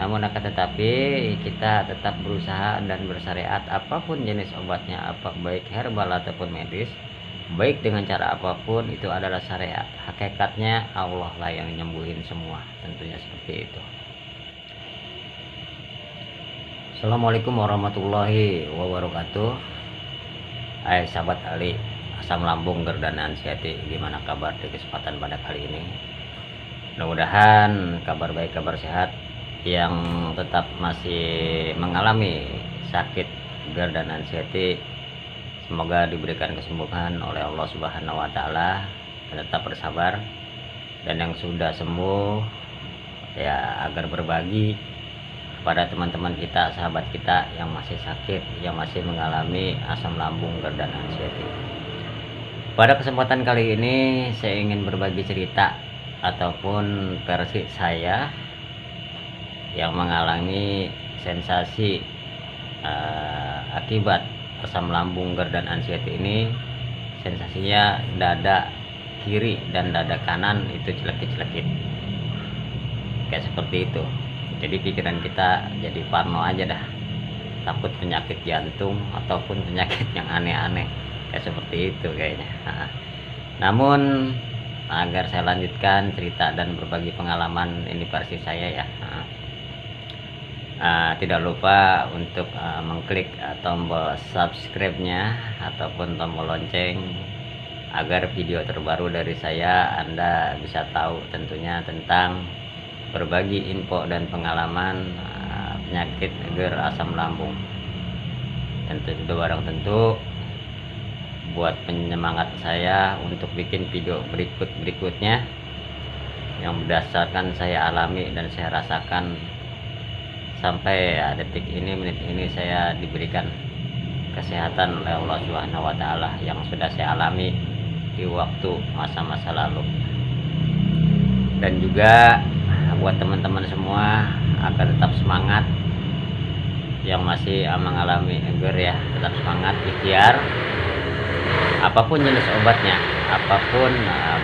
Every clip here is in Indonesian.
Namun akan tetapi kita tetap berusaha dan bersyariat apapun jenis obatnya, apa baik herbal ataupun medis, baik dengan cara apapun itu adalah syariat. Hakikatnya Allah lah yang nyembuhin semua, tentunya seperti itu. Assalamualaikum warahmatullahi wabarakatuh. Hai sahabat Ali, asam lambung GERD dan anxiety, gimana kabar di kesempatan pada kali ini? Mudah-mudahan kabar baik, kabar sehat. Yang tetap masih mengalami sakit GERD dan anxiety, semoga diberikan kesembuhan oleh Allah Subhanahu wa Ta'ala, dan tetap bersabar. Dan yang sudah sembuh ya agar berbagi kepada teman-teman kita, sahabat kita yang masih sakit, yang masih mengalami asam lambung GERD dan anxiety. Pada kesempatan kali ini saya ingin berbagi cerita ataupun versi saya yang mengalami sensasi akibat asam lambung GERD dan anxiety ini. Sensasinya dada kiri dan dada kanan itu celekit-celekit kayak seperti itu. Jadi pikiran kita jadi parno aja dah, takut penyakit jantung ataupun penyakit yang aneh-aneh kayak seperti itu kayaknya. Namun agar saya lanjutkan cerita dan berbagi pengalaman ini versi saya ya, tidak lupa untuk mengklik tombol subscribe-nya ataupun tombol lonceng agar video terbaru dari saya Anda bisa tahu tentunya tentang berbagi info dan pengalaman penyakit GERD asam lambung. Tentu itu barang tentu buat penyemangat saya untuk bikin video berikutnya yang berdasarkan saya alami dan saya rasakan sampai detik ini, menit ini saya diberikan kesehatan oleh Allah Subhanahu wa Ta'ala yang sudah saya alami di waktu masa-masa lalu. Dan juga buat teman-teman semua agar tetap semangat yang masih mengalami GERD ya, tetap semangat, ikhtiar apapun jenis obatnya, apapun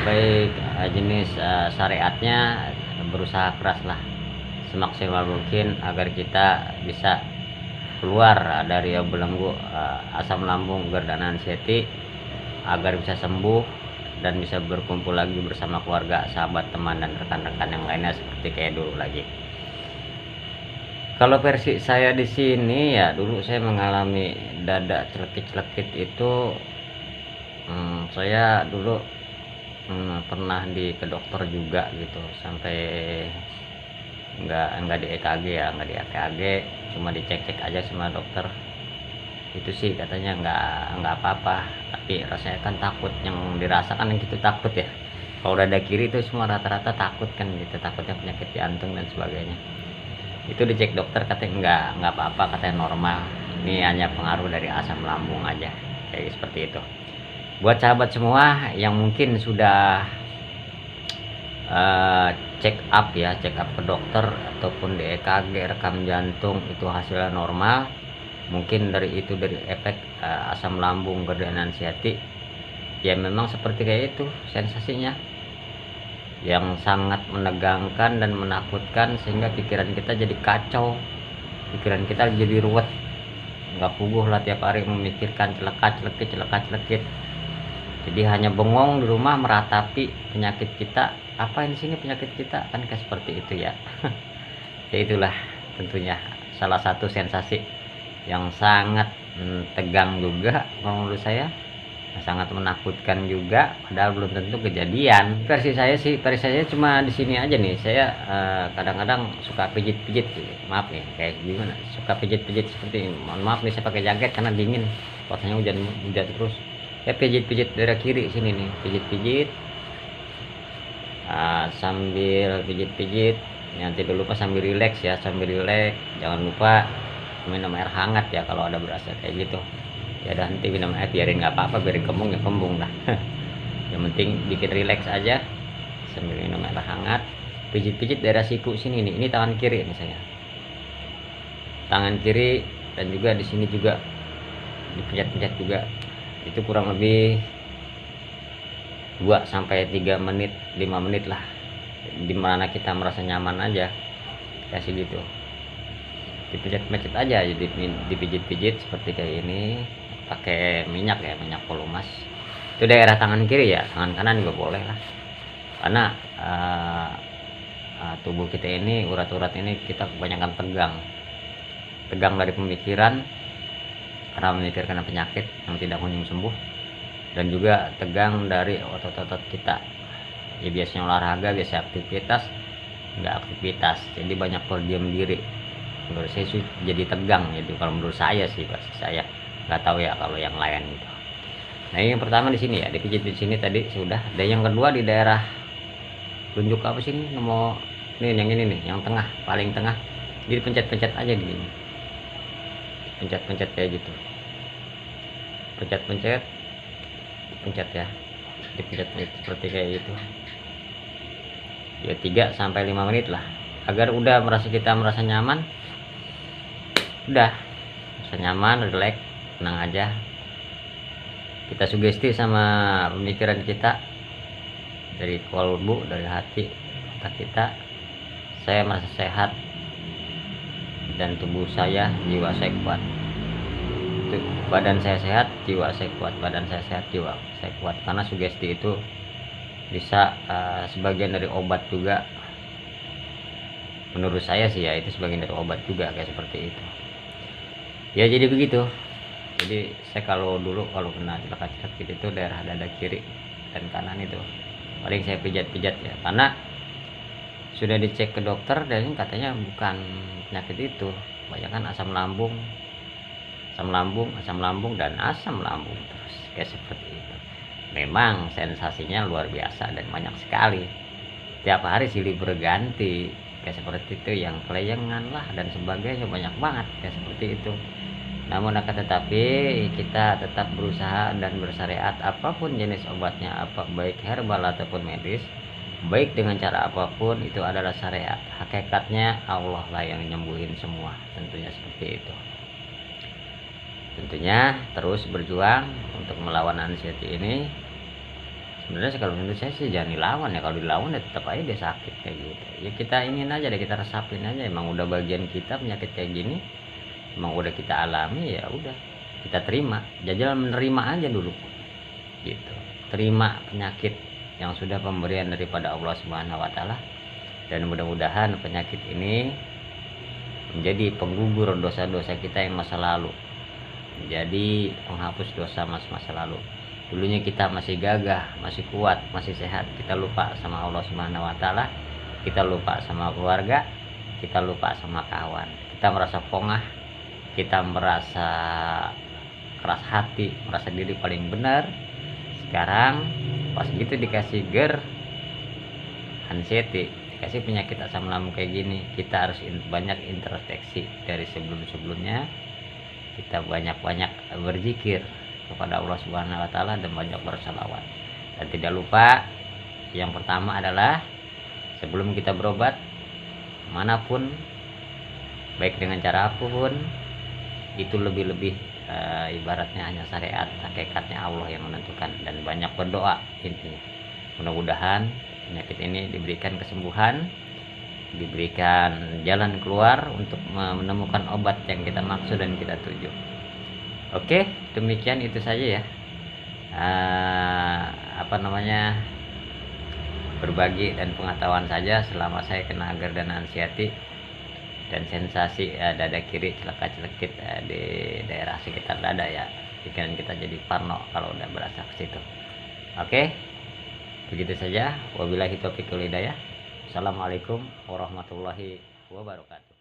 baik jenis syariatnya, berusaha keras lah semaksimal mungkin agar kita bisa keluar dari belenggu asam lambung GERD dan anxiety, agar bisa sembuh dan bisa berkumpul lagi bersama keluarga, sahabat, teman, dan rekan-rekan yang lainnya seperti kayak dulu lagi. Kalau versi saya di sini ya, dulu saya mengalami dada celekit-celekit itu. Saya dulu pernah ke dokter juga gitu, sampai nggak di EKG ya, nggak di EKG, cuma dicek-cek aja sama dokter. Itu sih katanya nggak apa-apa, tapi rasanya kan takut, yang dirasakan yang gitu takut ya. Kalau dada kiri itu semua rata-rata takut kan gitu, takutnya penyakit jantung dan sebagainya. Itu dicek dokter katanya nggak apa-apa, katanya normal, ini hanya pengaruh dari asam lambung aja, kayak seperti itu. Buat sahabat semua yang mungkin sudah check up ke dokter ataupun di EKG, rekam jantung, itu hasilnya normal, mungkin dari efek asam lambung GERD dan anxiety ya, memang seperti kayak itu sensasinya yang sangat menegangkan dan menakutkan, sehingga pikiran kita jadi kacau, pikiran kita jadi ruwet, nggak puguh lah tiap hari memikirkan celekit. Jadi hanya bengong di rumah meratapi penyakit kita, apa ini sini penyakit kita, kan kayak seperti itu ya. Ya itulah tentunya salah satu sensasi yang sangat tegang juga menurut saya, sangat menakutkan juga, padahal belum tentu kejadian. Versi saya cuma di sini aja nih. Saya kadang-kadang suka pijit-pijit, maaf nih kayak gimana, suka pijit-pijit seperti ini. Mohon maaf nih, saya pakai jaket karena dingin, katanya hujan terus. Ya pijit-pijit daerah kiri sini nih, pijit-pijit sambil pijit-pijit. Nanti dulu pas sambil rileks ya, jangan lupa minum air hangat ya kalau ada berasa kayak gitu ya. Dan nanti minum air, biarin nggak apa-apa, biarin kembung ya kembung lah. Yang penting bikin rileks aja sambil minum air hangat. Pijit-pijit daerah siku sini nih, ini tangan kiri misalnya, tangan kiri, dan juga di sini juga dipijat-pijat juga. Itu kurang lebih 2-3 menit, 5 menit lah, dimana kita merasa nyaman aja, kasih gitu. dipijit-pijit aja, jadi dipijit-pijit seperti kayak ini pakai minyak ya, minyak polumas. Itu daerah tangan kiri ya, tangan kanan juga boleh lah, karena tubuh kita ini, urat-urat ini kita kebanyakan tegang dari pemikiran karena memikirkan penyakit yang tidak kunjung sembuh, dan juga tegang dari otot-otot kita ya, biasanya olahraga, biasa aktivitas, nggak aktivitas, jadi banyak berdiam diri. Menurut saya sih jadi tegang, jadi kalau menurut saya sih, pasti saya nggak tahu ya kalau yang lain gitu. Nah, yang pertama di sini ya, dipijit di sini tadi sudah. Dan yang kedua di daerah tunjuk apa sih ini, nomor ini, yang ini nih, yang tengah, paling tengah, jadi pencet-pencet aja di sini, pencet-pencet kayak gitu, pencet-pencet ya, dipencet seperti kayak gitu ya, 3-5 menit lah, agar udah kita merasa nyaman, udah merasa nyaman, relax, tenang aja. Kita sugesti sama pemikiran kita, dari kolbu, dari hati kita, saya merasa sehat dan tubuh saya, jiwa saya kuat. Badan saya sehat, jiwa saya kuat. Badan saya sehat, jiwa saya kuat. Karena sugesti itu bisa sebagian dari obat juga. Menurut saya sih ya, itu sebagian dari obat juga, kayak seperti itu. Ya jadi begitu. Jadi saya kalau dulu kalau kena celaka-celak itu daerah dada kiri dan kanan itu paling saya pijat-pijat ya, karena sudah dicek ke dokter dan katanya bukan penyakit itu, banyak kan asam lambung dan asam lambung terus kayak seperti itu. Memang sensasinya luar biasa dan banyak sekali, tiap hari silih berganti kayak seperti itu, yang kelayangan lah dan sebagainya, banyak banget kayak seperti itu. Namun akan tetapi kita tetap berusaha dan bersyariat, apapun jenis obatnya, baik herbal ataupun medis, baik dengan cara apapun, itu adalah syariat. Hakikatnya Allah lah yang nyembuhin semua, tentunya seperti itu. Tentunya terus berjuang untuk melawan anxiety ini. Sebenarnya kalau menurut saya sih jangan dilawan ya, kalau dilawan ya tetap aja dia sakit kayak gitu ya. Kita ingin aja deh, kita resapin aja, emang udah bagian kita penyakit kayak gini, emang udah kita alami, ya udah kita terima, jajal menerima aja dulu gitu. Terima penyakit yang sudah pemberian daripada Allah Subhanahu wa taala, dan mudah-mudahan penyakit ini menjadi penggugur dosa-dosa kita yang masa lalu, menjadi penghapus dosa masa lalu. Dulunya kita masih gagah, masih kuat, masih sehat, kita lupa sama Allah Subhanahu wa taala, kita lupa sama keluarga, kita lupa sama kawan, kita merasa pongah, kita merasa keras hati, merasa diri paling benar. Sekarang pas gitu dikasih anxiety, dikasih penyakit asam lambung kayak gini, kita harus banyak introspeksi dari sebelum-sebelumnya. Kita banyak-banyak berzikir kepada Allah Subhanahu wa taala dan banyak bersalawat. Dan tidak lupa, yang pertama adalah sebelum kita berobat manapun, baik dengan cara apapun, itu lebih-lebih ibaratnya hanya syariat, hakikatnya Allah yang menentukan, dan banyak berdoa intinya. Mudah-mudahan penyakit ini diberikan kesembuhan, diberikan jalan keluar untuk menemukan obat yang kita maksud dan kita tuju. Oke, demikian itu saja ya, berbagi dan pengetahuan saja selama saya kena agar dan anxiety dan sensasi dada kiri celaka-celekit di daerah sekitar dada ya, pikiran kita jadi parno kalau udah berasa ke situ. Oke, begitu saja. Wabillahi taufiq wal hidayah. Assalamualaikum warahmatullahi wabarakatuh.